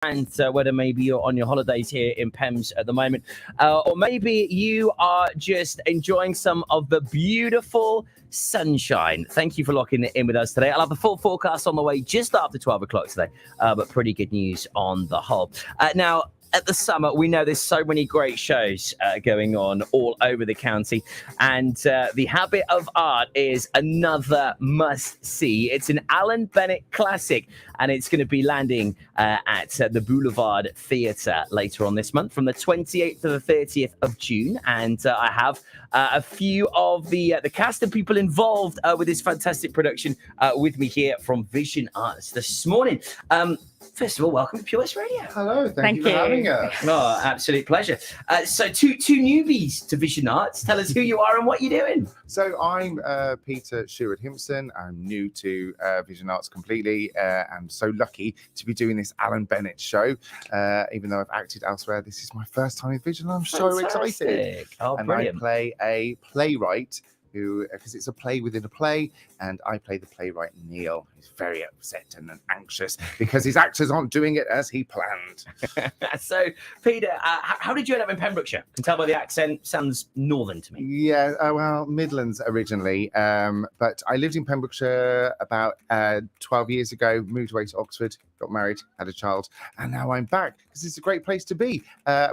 And whether maybe you're on your holidays here in Pembs at the moment, or maybe you are just enjoying some of the beautiful sunshine. Thank you for locking it in with us today. I'll have a full forecast on the way just after 12 o'clock today, but pretty good news on the whole. Now, at the summer, we know there's so many great shows going on all over the county, and The Habit of Art is another must-see. It's an Alan Bennett classic, and it's going to be landing at the Boulevard Theatre later on this month from the 28th to the 30th of June, and I have a few of the cast and people involved with this fantastic production with me here from Vision Arts this morning. First of all, welcome to Pure West Radio. Hello, thank you for having us. Oh, absolute pleasure. So two newbies to Vision Arts. Tell us who you are and what you're doing. So I'm Peter Sherwood-Himpson. I'm new to Vision Arts completely. I'm so lucky to be doing this Alan Bennett show. Even though I've acted elsewhere, this is my first time in Vision. I'm so excited. Oh, and brilliant. I play a playwright because it's a play within a play, and I play the playwright Neil. He's very upset and anxious because his actors aren't doing it as he planned. So, Peter, how did you end up in Pembrokeshire? I can tell by the accent, sounds northern to me. Yeah, well, Midlands originally, but I lived in Pembrokeshire about 12 years ago, moved away to Oxford, got married, had a child, and now I'm back because it's a great place to be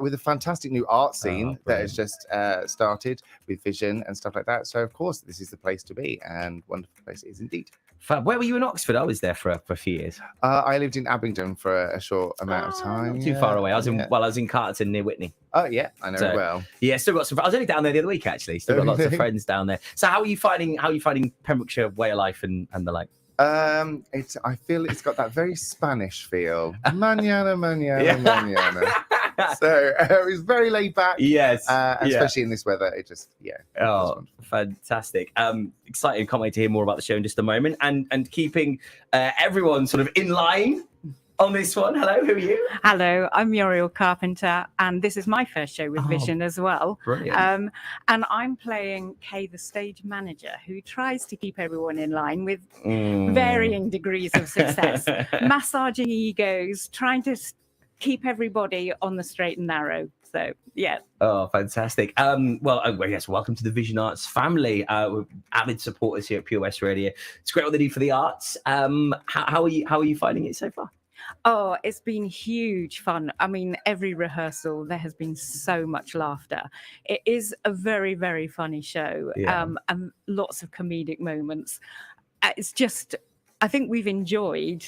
with a fantastic new art scene that has just started with Vision and stuff like that. So, of course, this is the place to be, and wonderful place it is indeed. Fab. Where were you in Oxford? I was there for a few years. I lived in Abingdon for a short amount of time. Not too far away. I was in Carterton near Whitney. Oh yeah, I know well. Yeah, still got some. I was only down there the other week actually. Still got lots of friends down there. So how are you finding Pembrokeshire way of life and the like? I feel it's got that very Spanish feel. Mañana, mañana. So it was very laid back. Yes. Especially in this weather. It just, Oh, fantastic. Exciting. Can't wait to hear more about the show in just a moment. And keeping everyone sort of in line on this one. Hello, who are you? Hello, I'm Muriel Carpenter, and this is my first show with Vision as well. Brilliant. And I'm playing Kay, the stage manager, who tries to keep everyone in line with varying degrees of success, massaging egos, trying to keep everybody on the straight and narrow. So, yeah. Oh, fantastic. Well, yes, welcome to the Vision Arts family. We're avid supporters here at Pure West Radio. It's great what they do for the arts. How are you finding it so far? Oh, it's been huge fun. I mean, every rehearsal, there has been so much laughter. It is a very, very funny show, and lots of comedic moments. It's just, I think we've enjoyed,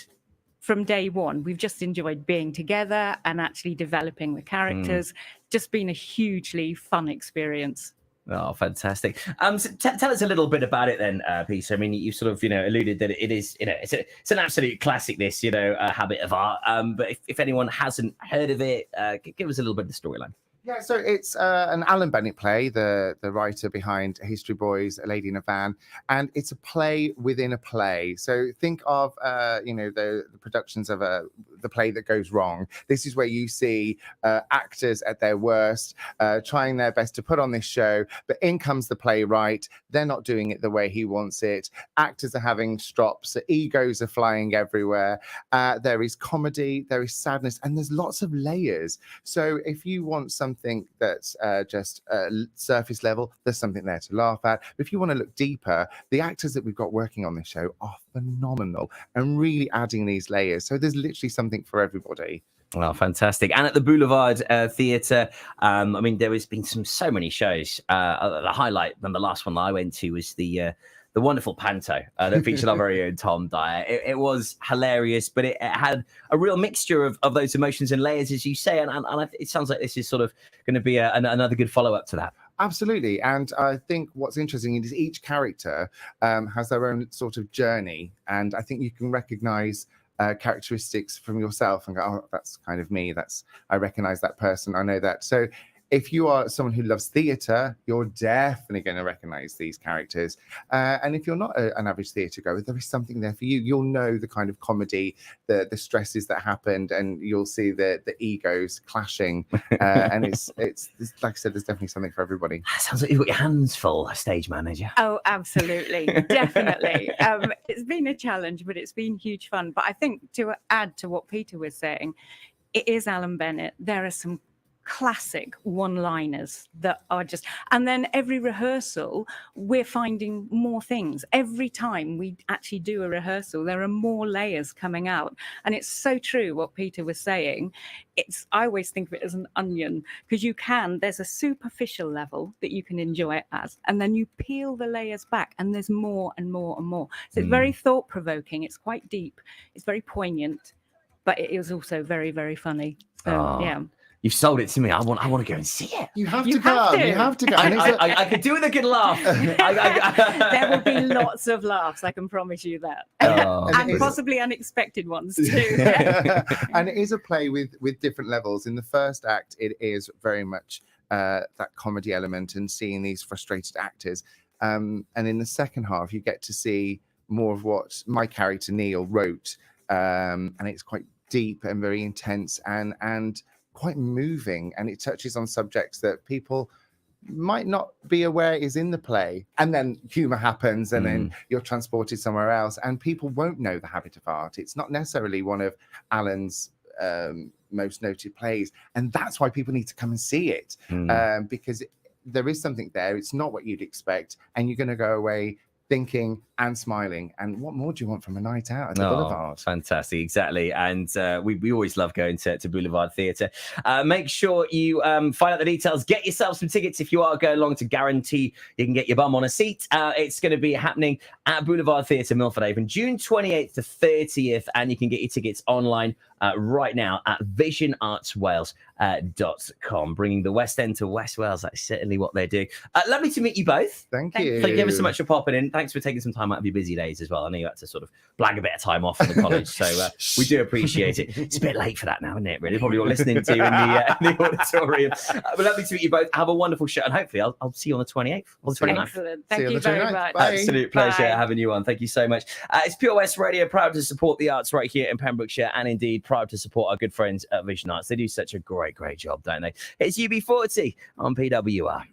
from day one, we've just enjoyed being together and actually developing the characters. Just been a hugely fun experience. Oh, fantastic. So tell us a little bit about it then, Peter. I mean, you sort of, alluded that it is, it's an absolute classic, this, Habit of Art. But if anyone hasn't heard of it, give us a little bit of the storyline. Yeah, so it's an Alan Bennett play, the writer behind History Boys, A Lady in a Van, and it's a play within a play. So think of, the productions of the play that goes wrong. This is where you see actors at their worst, trying their best to put on this show, but in comes the playwright. They're not doing it the way he wants it. Actors are having strops, egos are flying everywhere. There is comedy, there is sadness, and there's lots of layers. So if you want something that's just surface level, there's something there to laugh at. But if you want to look deeper, the actors that we've got working on this show are phenomenal and really adding these layers. So there's literally something for everybody. Well, fantastic. And at the Boulevard Theatre, I mean, there has been so many shows. The highlight, and the last one that I went to was the wonderful panto that featured our very own Tom Dyer. It was hilarious, but it had a real mixture of those emotions and layers, as you say, and it sounds like this is sort of going to be another good follow-up to that. Absolutely. And I think what's interesting is each character has their own sort of journey, and I think you can recognize characteristics from yourself and go, oh, that's kind of me. I recognize that person. I know that. So if you are someone who loves theatre, you're definitely going to recognize these characters. And if you're not an average theatre goer, there is something there for you. You'll know the kind of comedy, the stresses that happened, and you'll see the egos clashing. And it's like I said, there's definitely something for everybody. Sounds like you've got your hands full, stage manager. Oh, absolutely. Definitely. It's been a challenge, but it's been huge fun. But I think to add to what Peter was saying, it is Alan Bennett. There are some classic one-liners that are just, and then every rehearsal we're finding more things. Every time we actually do a rehearsal, there are more layers coming out. And it's so true what Peter was saying. I always think of it as an onion, because there's a superficial level that you can enjoy it as, and then you peel the layers back and there's more and more and more. So it's very thought-provoking. It's quite deep. It's very poignant, but it is also very, very funny. So yeah. You've sold it to me. I want to go and see it. You have to go. You have to go. I could do with a good laugh. There will be lots of laughs, I can promise you that. And possibly unexpected ones too. And it is a play with different levels. In the first act, it is very much that comedy element and seeing these frustrated actors. And in the second half, you get to see more of what my character Neil wrote. And it's quite deep and very intense and quite moving, and it touches on subjects that people might not be aware is in the play. And then humor happens, and then you're transported somewhere else, and people won't know The Habit of Art. It's not necessarily one of Alan's most noted plays, and that's why people need to come and see it, because there is something there. It's not what you'd expect, and you're going to go away thinking and smiling. And what more do you want from a night out at the Boulevard? Fantastic, exactly. And we always love going to Boulevard Theatre. Make sure you find out the details. Get yourself some tickets if you are going along, to guarantee you can get your bum on a seat. It's going to be happening at Boulevard Theatre, Milford Haven, June 28th to 30th. And you can get your tickets online right now at visionartswales.com. Bringing the West End to West Wales. That's certainly what they're doing. Lovely to meet you both. Thank you. Thank you ever so much for popping in. Thanks for taking some time out of your busy days as well. I know you had to sort of blag a bit of time off from the college, so we do appreciate it. It's a bit late for that now, isn't it? Really, probably all listening to you in the auditorium. But lovely to meet you both. Have a wonderful show, and hopefully I'll see you on the 28th or the 29th. Excellent. Thank you very much. Bye. Absolute pleasure Bye. having you on. Thank you so much. It's Pure West Radio, proud to support the arts right here in Pembrokeshire, and indeed proud to support our good friends at Vision Arts. They do such a great job, don't they? It's UB40 on PWR.